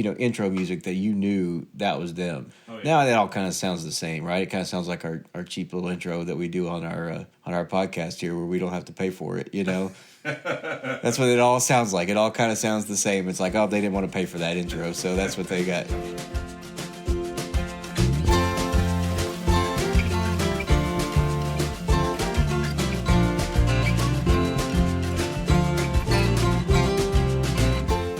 intro music that you knew that was them. Oh, yeah. Now it all kind of sounds the same, right? It kind of sounds like our cheap little intro that we do on our podcast here, where we don't have to pay for it. That's what it all sounds like. It all kind of sounds the same. It's like, oh, they didn't want to pay for that intro, so that's what they got.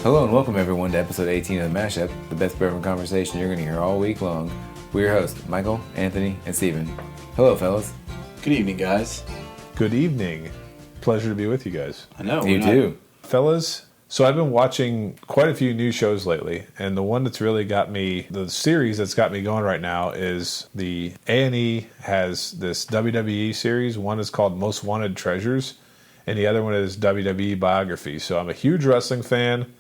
Hello and welcome everyone to episode 18 of The Mashup, the best bourbon conversation you're going to hear all week long. We're your hosts, Michael, Anthony, and Steven. Hello, fellas. Good evening, guys. Good evening. Pleasure to be with you guys. I know. You too. Fellas, so I've been watching quite a few new shows lately, and the one that's really got me, the series that's got me going right now is the A&E has this WWE series. One is called Most Wanted Treasures, and the other one is WWE Biography. So I'm a huge wrestling fan.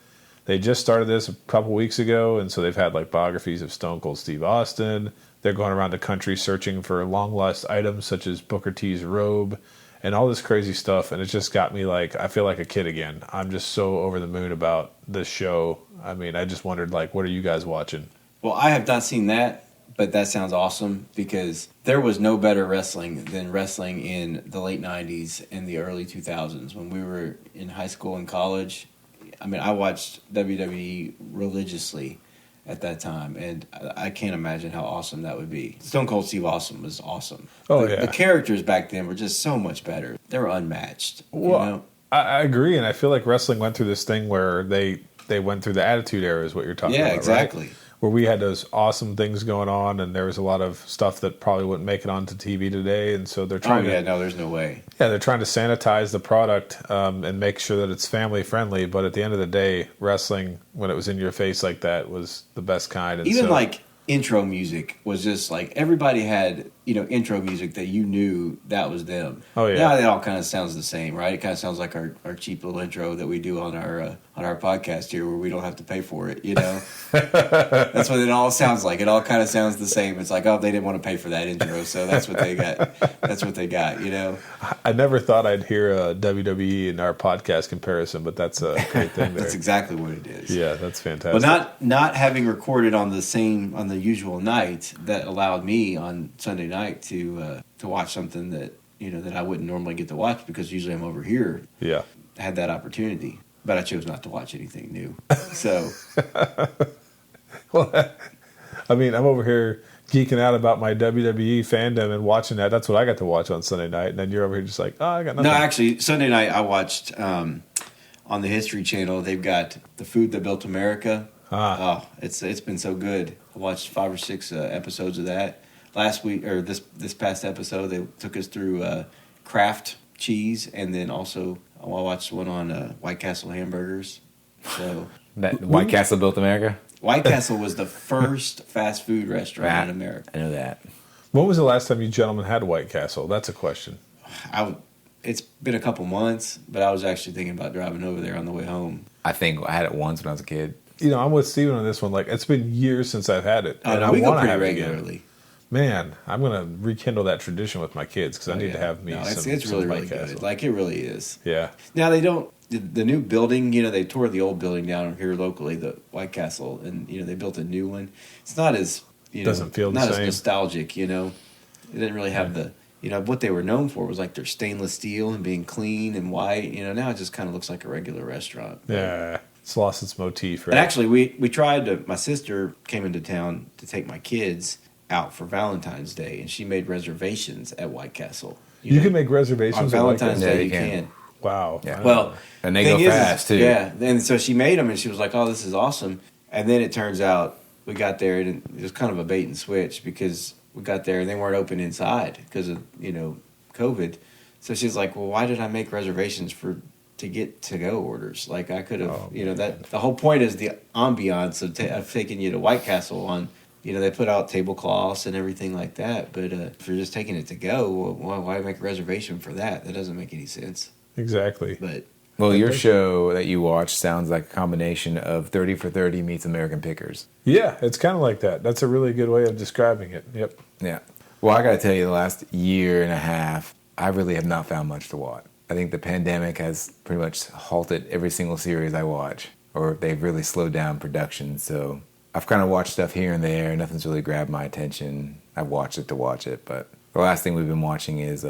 They just started this a couple weeks ago, and so they've had like biographies of Stone Cold Steve Austin. They're going around the country searching for long-lost items such as Booker T's robe and all this crazy stuff, and it just got me like, I feel like a kid again. I'm just so over the moon about this show. I mean, I just wondered, like, what are you guys watching? Well, I have not seen that, but that sounds awesome because there was no better wrestling than wrestling in the late 90s and the early 2000s when we were in high school and college. I mean, I watched WWE religiously at that time, and I can't imagine how awesome that would be. Stone Cold Steve Austin was awesome. Oh, yeah. The characters back then were just so much better. They were unmatched. Well, I agree, and I feel like wrestling went through this thing where they went through the Attitude Era is what you're talking about, Yeah, exactly. Right? Where we had those awesome things going on, and there was a lot of stuff that probably wouldn't make it onto TV today, and so they're trying no, there's no way. Yeah, they're trying to sanitize the product and make sure that it's family friendly, but at the end of the day, wrestling, when it was in your face like that, was the best kind. And even like intro music was just like, everybody had, intro music that you knew that was them. Oh, yeah. Now it all kind of sounds the same, right? It kind of sounds like our cheap little intro that we do on our podcast here, where we don't have to pay for it, That's what it all sounds like. It all kind of sounds the same. It's like, oh, they didn't want to pay for that intro, so that's what they got. That's what they got, I never thought I'd hear a WWE in our podcast comparison, but that's a great thing there. That's exactly what it is. Yeah, that's fantastic. But not having recorded on the usual night, that allowed me on Sunday night to watch something that that I wouldn't normally get to watch, because usually I'm over here. Yeah, I had that opportunity, but I chose not to watch anything new. So, well, I mean, I'm over here geeking out about my WWE fandom and watching that. That's what I got to watch on Sunday night, and then you're over here just like, oh, I got nothing. No, actually, Sunday night I watched on the History Channel. They've got The Food That Built America. Oh, it's been so good. I watched 5 or 6 episodes of that. Last week, or this past episode, they took us through Kraft cheese, and then also I watched one on White Castle hamburgers. So That White Castle built America? White Castle was the first fast food restaurant in America. I know that. When was the last time you gentlemen had White Castle? That's a question. It's been a couple months, but I was actually thinking about driving over there on the way home. I think I had it once when I was a kid. I'm with Steven on this one. Like, it's been years since I've had it. And we go pretty regularly. Man, I'm going to rekindle that tradition with my kids, because I need to have me some it's really, really Castle. good. Like, it really is. Yeah. Now, they don't... The new building, they tore the old building down here locally, the White Castle, and, they built a new one. It's not as, doesn't feel the same. Not as nostalgic, It didn't really have the... what they were known for was like their stainless steel and being clean and white. Now it just kind of looks like a regular restaurant. Yeah. It's lost its motif, right? And actually, we tried to... My sister came into town to take my kids out for Valentine's Day, and she made reservations at White Castle. You can make reservations on Valentine's Day. You can. Wow. Yeah. Well, and they go fast too. Yeah. And so she made them, and she was like, "Oh, this is awesome." And then it turns out we got there, and it was kind of a bait and switch, because we got there and they weren't open inside because of COVID. So she's like, "Well, why did I make reservations to get to-go orders? Like, I could have, that the whole point is the ambiance of taking you to White Castle on." They put out tablecloths and everything like that, but if you're just taking it to go, well, why make a reservation for that? That doesn't make any sense. Exactly. Well, your show that you watch sounds like a combination of 30 for 30 meets American Pickers. Yeah, it's kind of like that. That's a really good way of describing it. Yep. Yeah. Well, I got to tell you, the last year and a half, I really have not found much to watch. I think the pandemic has pretty much halted every single series I watch. or they've really slowed down production. So I've kind of watched stuff here and there. Nothing's really grabbed my attention. I've watched it to watch it, but the last thing we've been watching is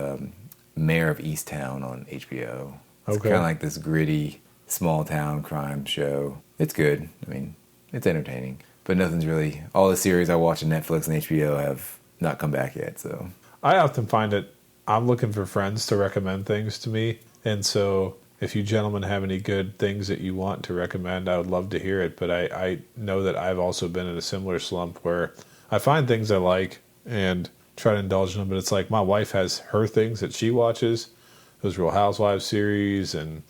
Mayor of Easttown on HBO. It's Okay. kind of like this gritty, small town crime show. It's good. I mean, it's entertaining, but nothing's really. All the series I watch on Netflix and HBO have not come back yet. So I often find it, I'm looking for friends to recommend things to me. And so if you gentlemen have any good things that you want to recommend, I would love to hear it. But I know that I've also been in a similar slump where I find things I like and try to indulge in them. But it's like my wife has her things that she watches, those Real Housewives series and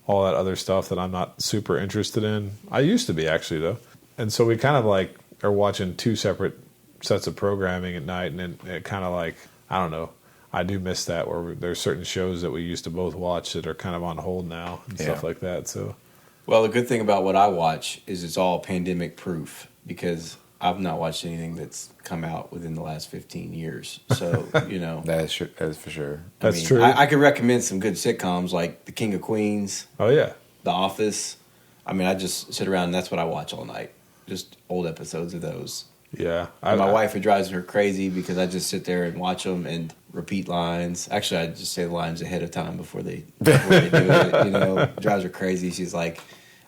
all that other stuff that I'm not super interested in. I used to be, actually, though. And so we kind of like are watching two separate sets of programming at night. And it kind of like, I don't know. I do miss that where there's certain shows that we used to both watch that are kind of on hold now and stuff like that. So, Well, the good thing about what I watch is it's all pandemic proof because I've not watched anything that's come out within the last 15 years. So, you know. that is for sure. That's true. I could recommend some good sitcoms like The King of Queens, oh, yeah. The Office. I mean, I just sit around and that's what I watch all night. Just old episodes of those. Yeah. And my wife, it drives her crazy because I just sit there and watch them and repeat lines. Actually, I just say the lines ahead of time before they do it. You know, it drives her crazy. She's like,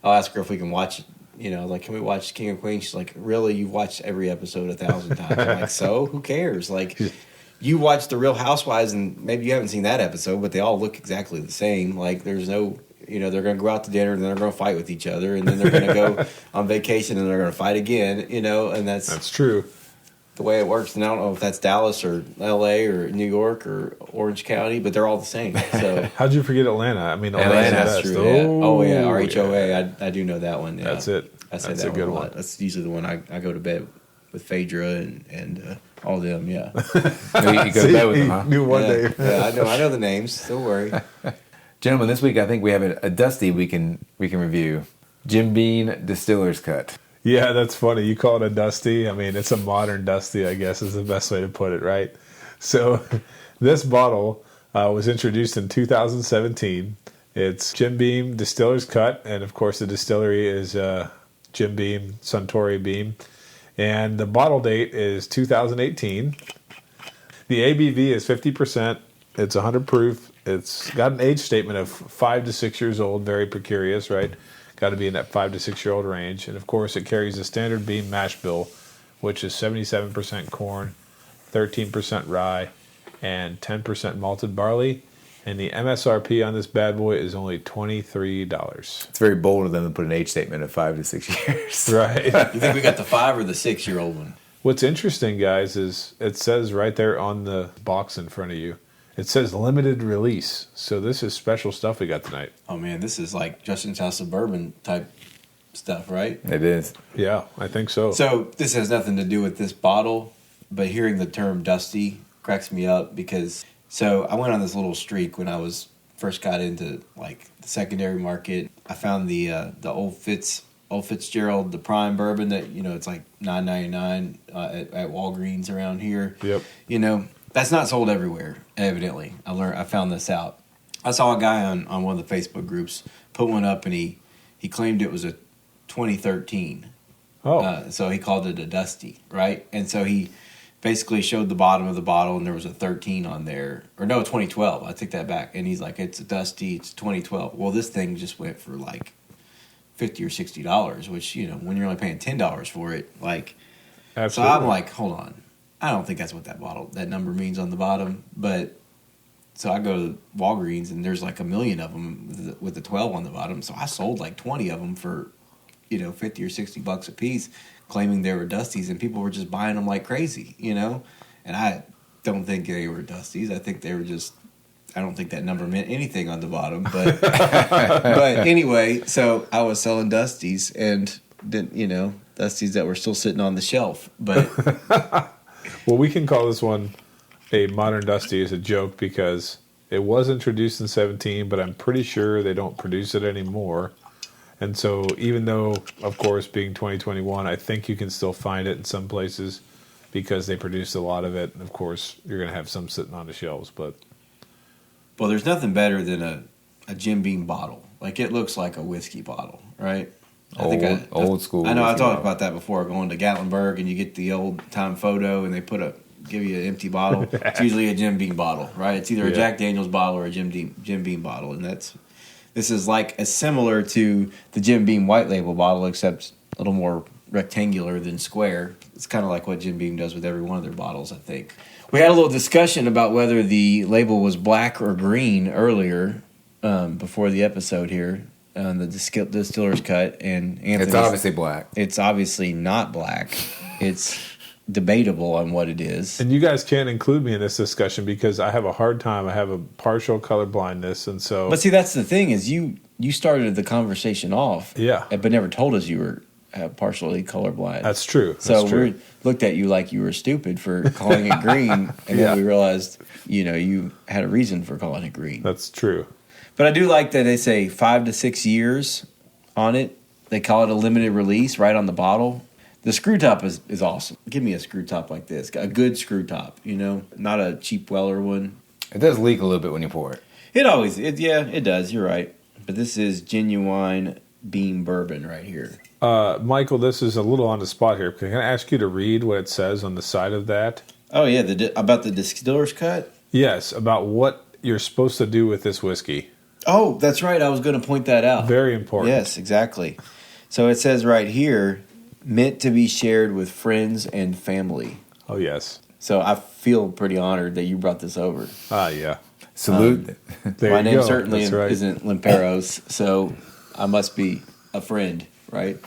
I'll ask her if we can watch it. You know, like, can we watch King of Queens? She's like, really? You've watched every episode 1,000 times. I'm like, so? Who cares? Like, you watch The Real Housewives and maybe you haven't seen that episode, but they all look exactly the same. Like, there's no... You know, they're going to go out to dinner, and then they're going to fight with each other, and then they're going to go on vacation, and they're going to fight again, you know, and that's true. the way it works. And I don't know if that's Dallas or L.A. or New York or Orange County, but they're all the same. So How'd you forget Atlanta? I mean, Atlanta's Atlanta's that's best. true. Yeah. Oh, yeah, Oh, RHOA. yeah. I do know that one. Yeah. That's it. I say That's that a good one a lot. one. That's usually the one I go to bed with Phaedra and all them, yeah. You go to bed with them, huh? Knew one yeah, day. yeah, I know the names. Don't worry. Gentlemen, this week I think we have a Dusty we can review. Jim Beam Distiller's Cut. Yeah, that's funny. You call it a Dusty. I mean, it's a modern Dusty, I guess is the best way to put it, right? So this bottle was introduced in 2017. It's Jim Beam Distiller's Cut. And, of course, the distillery is Jim Beam, Suntory Beam. And the bottle date is 2018. The ABV is 50%. It's 100 proof. It's got an age statement of 5 to 6 years old. Very precarious, right? Got to be in that 5 to 6 year old range. And of course, it carries the standard beam mash bill, which is 77% corn, 13% rye, and 10% malted barley. And the MSRP on this bad boy is only $23. It's very bold of them to put an age statement of 5 to 6 years. Right. You think we got the 5 or the 6-year-old one? What's interesting, guys, is it says right there on the box in front of you, it says limited release. So this is special stuff we got tonight. Oh, man, this is like Justin's House of Bourbon type stuff, right? It is. Yeah, I think so. So this has nothing to do with this bottle, but hearing the term Dusty cracks me up because... So I went on this little streak when I was first got into like the secondary market. I found the old Fitzgerald, the prime bourbon that, you know, it's like $9.99 at Walgreens around here. Yep. You know, that's not sold everywhere, evidently. I found this out. I saw a guy on one of the Facebook groups put one up, and he claimed it was a 2013. Oh. So he called it a Dusty, right? And so he basically showed the bottom of the bottle, and there was a 13 on there. Or no, 2012. I take that back. And he's like, it's a Dusty, it's 2012. Well, this thing just went for like $50 or $60, which, you know, when you're only paying $10 for it, like... Absolutely. So I'm like, hold on. I don't think that's what that number means on the bottom. But so I go to Walgreens, and there's like a million of them with the 12 on the bottom. So I sold like 20 of them for, you know, $50 or $60 a piece, claiming they were Dusties, and people were just buying them like crazy, you know. And I don't think they were Dusties. I think they were just. I don't think that number meant anything on the bottom, but but anyway. So I was selling Dusties, and then, you know, Dusties that were still sitting on the shelf, but. Well, we can call this one a modern Dusty as a joke because it was introduced in 17, but I'm pretty sure they don't produce it anymore. And so even though, of course, being 2021, I think you can still find it in some places because they produced a lot of it. And, of course, you're going to have some sitting on the shelves. But Well, there's nothing better than a Jim Beam bottle. Like, it looks like a whiskey bottle, right? Old school. I know I whiskey talked bottle. about that before. Going to Gatlinburg and you get the old time photo, and they give you an empty bottle. It's usually a Jim Beam bottle, right? It's either a Jack Daniel's bottle or a Jim Beam bottle, and this is like as similar to the Jim Beam White Label bottle, except a little more rectangular than square. It's kind of like what Jim Beam does with every one of their bottles, I think. We had a little discussion about whether the label was black or green earlier before the episode here on the Distiller's Cut, and It's obviously black. It's obviously not black. It's debatable on what it is. And you guys can't include me in this discussion because I have a hard time. I have a partial color blindness, and so. But see, that's the thing is you started the conversation off, but never told us you were partially colorblind. That's true. So we looked at you like you were stupid for calling it green, and then we realized you had a reason for calling it green. That's true. But I do like that they say 5 to 6 years on it. They call it a limited release right on the bottle. The screw top is awesome. Give me a screw top like this. A good screw top, not a cheap Weller one. It does leak a little bit when you pour it. It does. You're right. But this is genuine Beam bourbon right here. Michael, this is a little on the spot here. Can I ask you to read what it says on the side of that? Oh, yeah, about the Distiller's Cut? Yes, about what you're supposed to do with this whiskey. Oh, that's right. I was going to point that out. Very important. Yes, exactly. So it says right here, meant to be shared with friends and family. Oh, yes. So I feel pretty honored that you brought this over. Yeah. Salute. My name certainly isn't Limperos, so I must be a friend, right?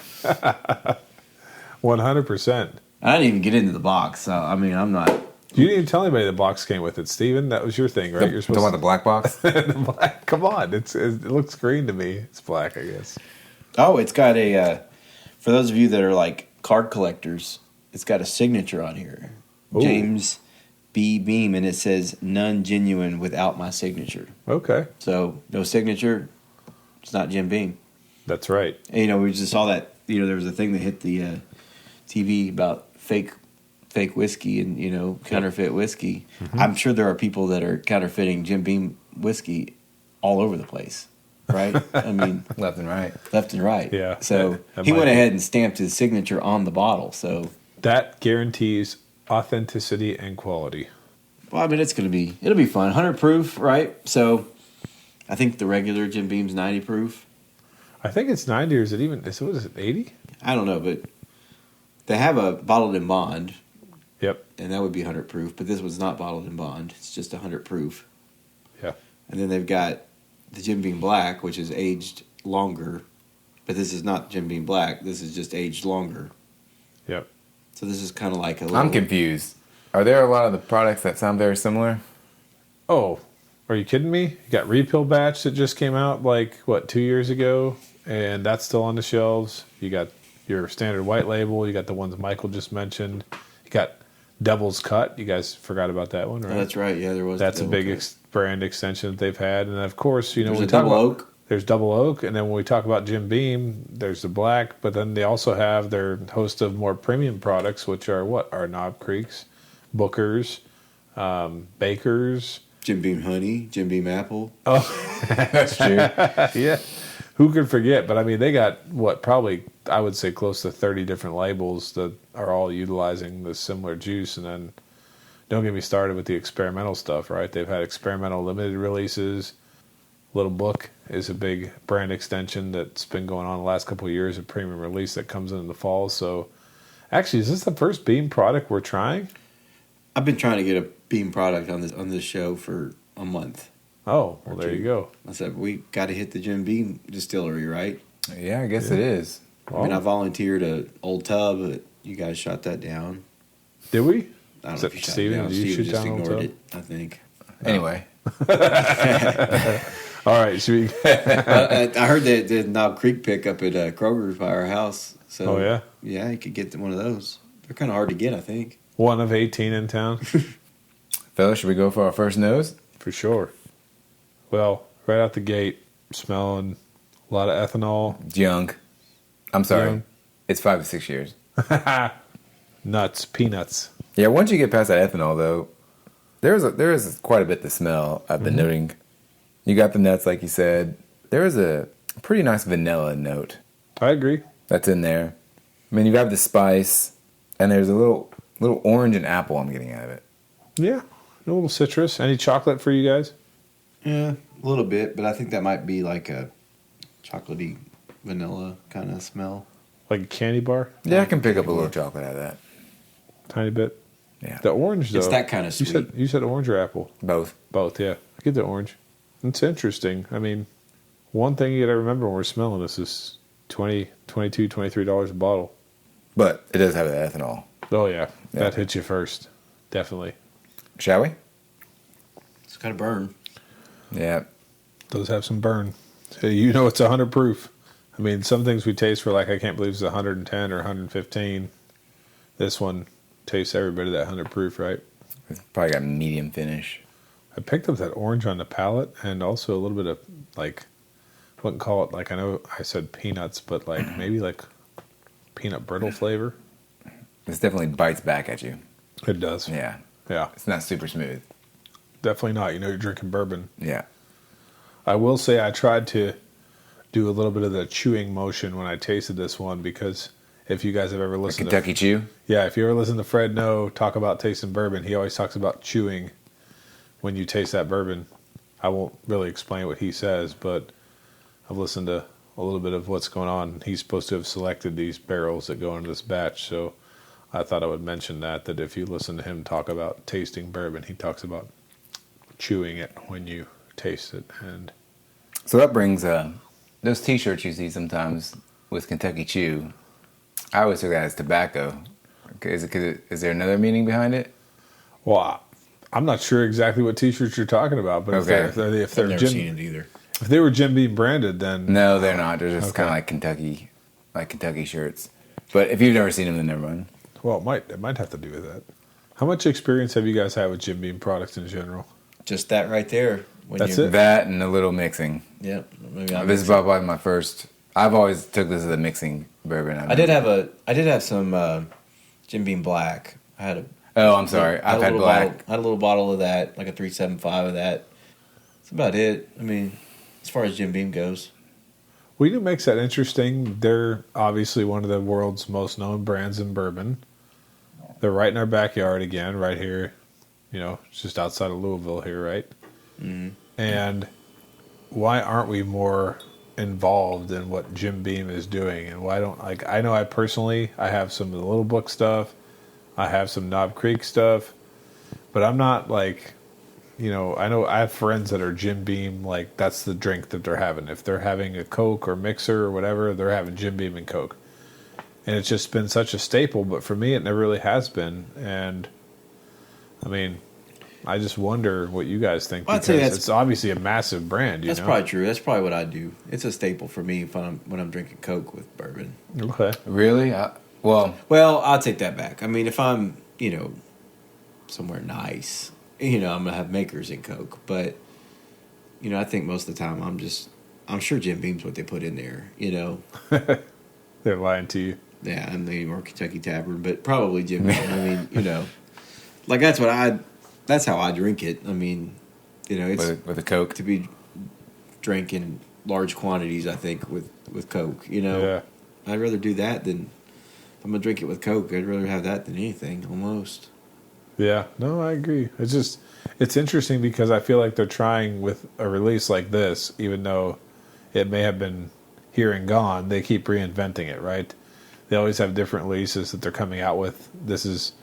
100%. I didn't even get into the box, so I'm not. You didn't even tell anybody the box came with it, Steven. That was your thing, right? You're talking about the black box? The black. Come on. It looks green to me. It's black, I guess. Oh, it's got for those of you that are like card collectors, it's got a signature on here. Ooh. James B. Beam, and it says none genuine without my signature. Okay. So no signature, it's not Jim Beam. That's right. And, we just saw that, there was a thing that hit the TV about fake whiskey and, counterfeit whiskey. Mm-hmm. I'm sure there are people that are counterfeiting Jim Beam whiskey all over the place, right? Left and right. Yeah. So he went ahead and stamped his signature on the bottle. So that guarantees authenticity and quality. Well, it'll be fun. 100 proof, right? So I think the regular Jim Beam's 90 proof. I think it's 90, or is it 80? I don't know, but they have a bottled in bond. Yep. And that would be 100 proof, but this one's not bottled in bond. It's just 100 proof. Yeah. And then they've got the Jim Beam Black, which is aged longer, but this is not Jim Beam Black. This is just aged longer. Yep. So this is kind of like a little... I'm confused. Are there a lot of the products that sound very similar? Oh, are you kidding me? You got Refill Batch that just came out 2 years ago, and that's still on the shelves. You got your standard white label. You got the ones Michael just mentioned. You got Devil's Cut. You guys forgot about that one, right? Oh, that's right. Yeah, there was. That's a big brand extension that they've had, and of course, there's a Double Oak. There's Double Oak, and then when we talk about Jim Beam, there's the Black, but then they also have their host of more premium products, which are our Knob Creeks, Booker's, Baker's, Jim Beam Honey, Jim Beam Apple. Oh, that's true. Yeah, who could forget? But they got probably I would say close to 30 different labels that are all utilizing the similar juice, and then don't get me started with the experimental stuff. Right? They've had experimental limited releases. Little Book is a big brand extension that's been going on the last couple of years, a premium release that comes in the fall. So, actually, is this the first Beam product we're trying? I've been trying to get a Beam product on this show for a month. Oh, well, there you go. I said, we got to hit the Jim Beam distillery, right? Yeah, I guess it is. Well, I volunteered at Old Tub, but you guys shot that down. Did we? I don't know if you shot it down. Steve just ignored it, I think. Anyway. All right, should we? I heard that the Knob Creek pick up at Kroger's by our house. So, oh, yeah? Yeah, you could get one of those. They're kind of hard to get, I think. One of 18 in town. Fellas, should we go for our first nose? For sure. Well, right out the gate, smelling a lot of ethanol. Young. I'm sorry. Young. It's 5 to 6 years. Nuts, peanuts. Yeah, once you get past that ethanol, though, there is quite a bit to smell. I've been noting. You got the nuts, like you said. There is a pretty nice vanilla note. I agree. That's in there. I mean, you have the spice, and there's a little orange and apple I'm getting out of it. Yeah, a little citrus. Any chocolate for you guys? Yeah, a little bit, but I think that might be like a chocolatey vanilla kind of smell. Like a candy bar? Yeah, I can pick up a little chocolate out of that. Tiny bit. Yeah. The orange, though. It's that kind of sweet. You said orange or apple? Both. Both, yeah. I get the orange. It's interesting. I mean, one thing you got to remember when we're smelling this is $20, $22, $23 a bottle. But it does have the ethanol. Oh, yeah. That hits you first. Definitely. Shall we? It's got a burn. Yeah. Does have some burn. So you know it's 100 proof. I mean, some things we taste for like, I can't believe it's 110 or 115. This one tastes every bit of that 100 proof, right? It's probably got medium finish. I picked up that orange on the palate and also a little bit of like, I wouldn't call it like, I know I said peanuts, but like maybe like peanut brittle flavor. This definitely bites back at you. It does. Yeah. Yeah. It's not super smooth. Definitely not. You know, you're drinking bourbon. Yeah. I will say I tried to do a little bit of the chewing motion when I tasted this one because if you guys have ever listened Kentucky Chew? Yeah, if you ever listen to Fred No talk about tasting bourbon, he always talks about chewing when you taste that bourbon. I won't really explain what he says, but I've listened to a little bit of what's going on. He's supposed to have selected these barrels that go into this batch, so I thought I would mention that if you listen to him talk about tasting bourbon, he talks about chewing it when you taste it. And so that brings those T-shirts you see sometimes with Kentucky Chew. I always took that as tobacco. Is there another meaning behind it? Well, I'm not sure exactly what T-shirts you're talking about, but okay. I've never seen it either. If they were Jim Beam branded, then no, they're not. They're just kind of like Kentucky shirts. But if you've never seen them, then never mind. Well, it might have to do with that. How much experience have you guys had with Jim Beam products in general? Just that right there. That's it? That and a little mixing. Yep. This is probably my first. I've always took this as a mixing bourbon. I did have some Jim Beam Black. I had a. Oh, I'm sorry. I've had black. I had a little bottle of that, like a 375 of that. That's about it. I mean, as far as Jim Beam goes. Well, you know what makes that interesting? They're obviously one of the world's most known brands in bourbon. They're right in our backyard again, right here. You know, it's just outside of Louisville here, right? Mm-hmm. And why aren't we more involved in what Jim Beam is doing? And why don't, like, I know I personally, I have some of the Little Book stuff. I have some Knob Creek stuff. But I'm not like, you know I have friends that are Jim Beam, like that's the drink that they're having. If they're having a Coke or mixer or whatever, they're having Jim Beam and Coke. And it's just been such a staple, but for me it never really has been. And I mean, I just wonder what you guys think, because it's obviously a massive brand. That's probably true. That's probably what I do. It's a staple for me when I'm drinking Coke with bourbon. Okay. Really? Well, I'll take that back. I mean, if I'm somewhere nice, I'm gonna have makers in Coke. But I think most of the time I'm sure Jim Beam's what they put in there. They're lying to you. Yeah, and or Kentucky Tavern, but probably Jim Beam. I mean, like that's how I drink it. I mean, it's with a Coke to be drank in large quantities. I think with Coke, Yeah. I'd rather do that than if I'm gonna drink it with Coke. I'd rather have that than anything, almost. Yeah, no, I agree. It's interesting because I feel like they're trying with a release like this, even though it may have been here and gone, they keep reinventing it, right? They always have different releases that they're coming out with. This is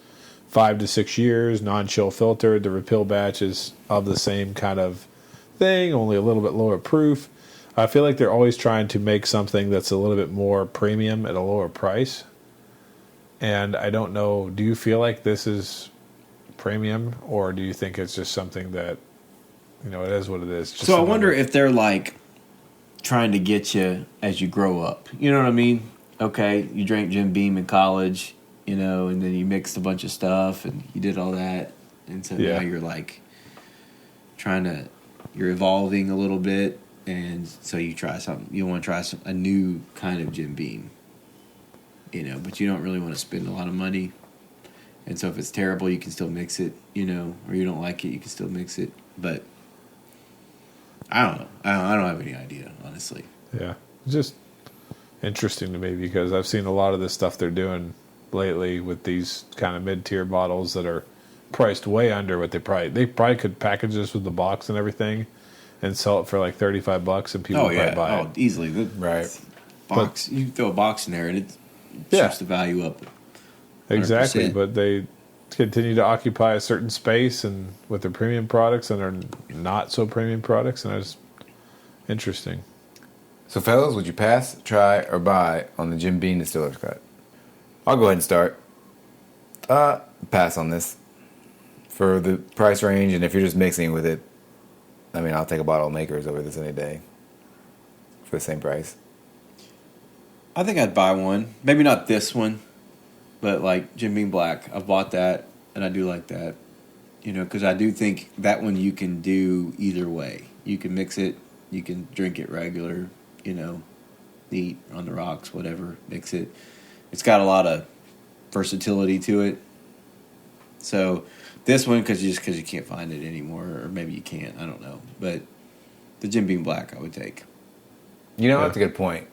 5 to 6 years, non-chill filtered. The repill batch is of the same kind of thing, only a little bit lower proof. I feel like they're always trying to make something that's a little bit more premium at a lower price. And I don't know, do you feel like this is premium, or do you think it's just something that, it is what it is? So I wonder if they're like trying to get you as you grow up. You know what I mean? Okay, you drank Jim Beam in college, and then you mixed a bunch of stuff and you did all that. And so now you're like you're evolving a little bit. And so you try something, you want to try a new kind of Jim Beam, but you don't really want to spend a lot of money. And so if it's terrible, you can still mix it, or you don't like it, you can still mix it. But I don't know. I don't have any idea, honestly. Yeah. interesting to me because I've seen a lot of the stuff they're doing lately with these kind of mid-tier bottles that are priced way under what they probably could package this with the box and everything and sell it for like $35 and people would probably buy it. Easily. Right. Box, you throw a box in there and it shoots the value up. 100%. Exactly, but they continue to occupy a certain space and with their premium products and their not so premium products, and it's interesting. So, fellas, would you pass, try, or buy on the Jim Beam Distiller's Cut? I'll go ahead and start. Pass on this. For the price range, and if you're just mixing with it, I mean, I'll take a bottle of Makers over this any day for the same price. I think I'd buy one. Maybe not this one, but like Jim Beam Black. I've bought that, and I do like that. You know, because I do think that one you can do either way. You can mix it, you can drink it regular, you know, neat, on the rocks, whatever, mix it. It's got a lot of versatility to it. So this one, because you can't find it anymore, or maybe you can't, I don't know. But the Jim Beam Black I would take. You know, that's a good point.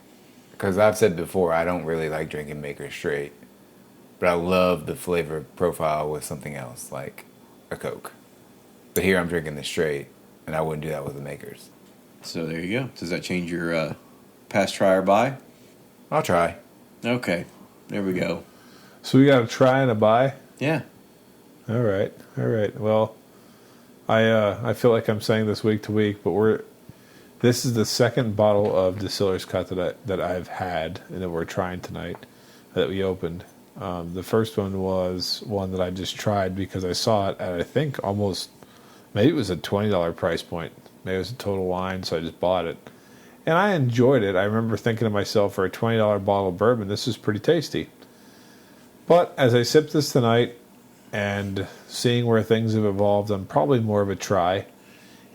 Because I've said before, I don't really like drinking Makers straight. But I love the flavor profile with something else, like a Coke. But here I'm drinking this straight, and I wouldn't do that with the Makers. So there you go. Does that change your pass, try, or buy? I'll try. Okay. There we go. So we got a try and a buy? Yeah. All right. Well, I feel like I'm saying this week to week, but this is the second bottle of Distiller's Cut that I've had and that we're trying tonight that we opened. The first one was one that I just tried because I saw it at, I think, maybe it was a $20 price point. Maybe it was a Total Wine, so I just bought it. And I enjoyed it. I remember thinking to myself, for a $20 bottle of bourbon, this is pretty tasty. But as I sipped this tonight and seeing where things have evolved, I'm probably more of a try.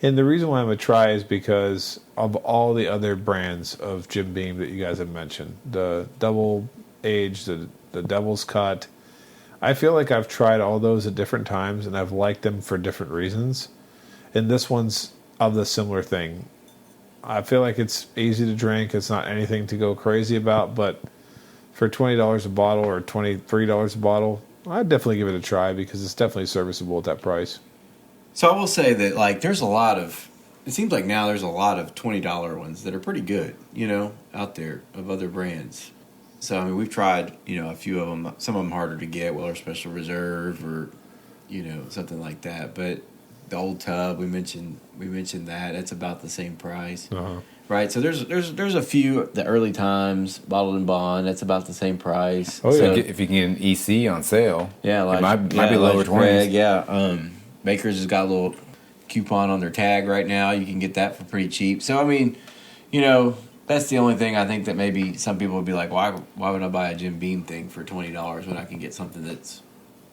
And the reason why I'm a try is because of all the other brands of Jim Beam that you guys have mentioned. The double aged, the Devil's Cut. I feel like I've tried all those at different times and I've liked them for different reasons. And this one's of the similar thing. I feel like it's easy to drink. It's not anything to go crazy about, but for $20 a bottle or $23 a bottle, I'd definitely give it a try because it's definitely serviceable at that price. So I will say that, like, it seems like now there's a lot of $20 ones that are pretty good, you know, out there of other brands. So, I mean, we've tried, you know, a few of them, some of them harder to get, Weller Special Reserve or, you know, something like that. But the Old Tub, we mentioned that. It's about the same price. Uh-huh. Right, so there's a few, the Early Times, Bottled and Bond, that's about the same price. Oh, yeah. So, If you can get an EC on sale, yeah, it might be lower 20s. Craig, yeah. Makers has got a little coupon on their tag right now. You can get that for pretty cheap. So, I mean, you know, that's the only thing I think that maybe some people would be like, why would I buy a Jim Beam thing for $20 when I can get something that's,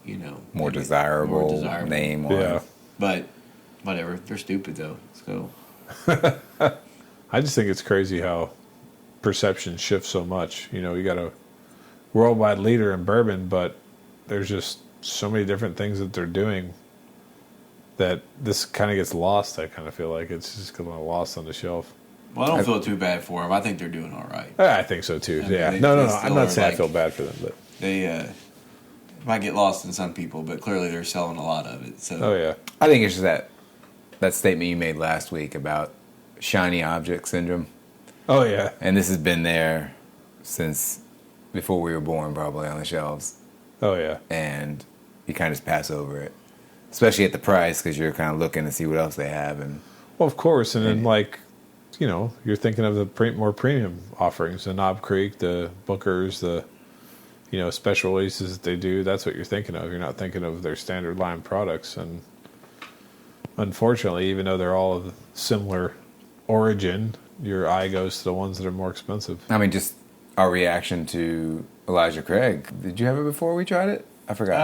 you know, more desirable name on it. But whatever, they're stupid though. So I just think it's crazy how perception shifts so much. You know, you got a worldwide leader in bourbon, but there's just so many different things that they're doing that this kind of gets lost. I kind of feel like it's just kind of lost on the shelf. Well, I don't feel too bad for them. I think they're doing all right. I think so too. I mean, yeah. they No. still I'm not saying like, I feel bad for them, but they might get lost in some people, but clearly they're selling a lot of it. So, oh yeah, I think it's just that statement you made last week about shiny object syndrome. oh yeah, And this has been there since before we were born, probably, on the shelves. oh yeah. And you kind of just pass over it, especially at the price, because you're kind of looking to see what else they have. And Well, of course, and then like, you know, you're thinking of the more premium offerings, the Knob Creek, the Bookers, the, you know, special releases that they do. That's what you're thinking of. You're not thinking of their standard line products. And unfortunately, even though they're all of similar origin, your eye goes to the ones that are more expensive. I mean, just our reaction to Elijah Craig. Did you have it before we tried it? I forgot.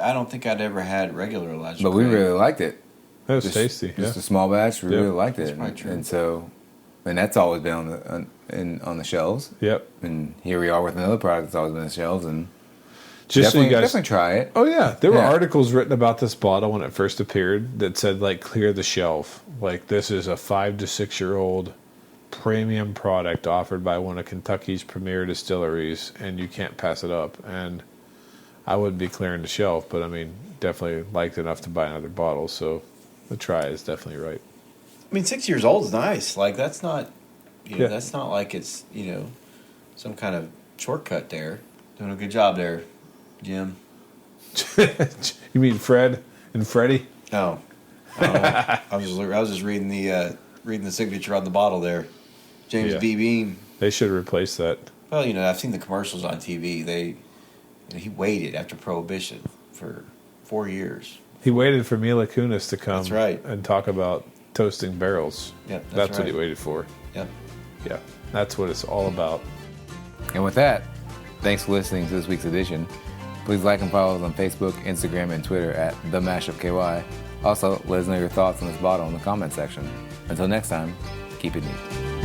I don't think I'd ever had regular Elijah But Craig. we really liked it. It was Just tasty. Just Yeah. a small batch. We really liked it. That's probably true. And so, and that's always been on the shelves. Yep. And here we are with another product that's always been on the shelves. And Just so you guys. definitely try it. Oh yeah, there were Yeah. articles written about this bottle when it first appeared that said like clear the shelf. Like this is a 5 to 6 year old premium product offered by one of Kentucky's premier distilleries, and you can't pass it up. And I wouldn't be clearing the shelf, but I mean, definitely liked enough to buy another bottle. So the try is definitely right. I mean, 6 years old is nice. Like, that's not, Yeah. that's not like it's, some kind of shortcut there. Doing a good job there, Jim. You mean Fred and Freddie? No, I was just reading the signature on the bottle there, James Yeah. B. Beam. They should replace that. Well, I've seen the commercials on TV. He waited after Prohibition for 4 years. He waited for Mila Kunis to come That's right. and talk about toasting barrels. Yep, that's what right. he waited for. Yep. Yeah, that's what it's all about. And with that, thanks for listening to this week's edition. Please like and follow us on Facebook, Instagram, and Twitter at TheMashupKY. Also, let us know your thoughts on this bottle in the comment section. Until next time, keep it neat.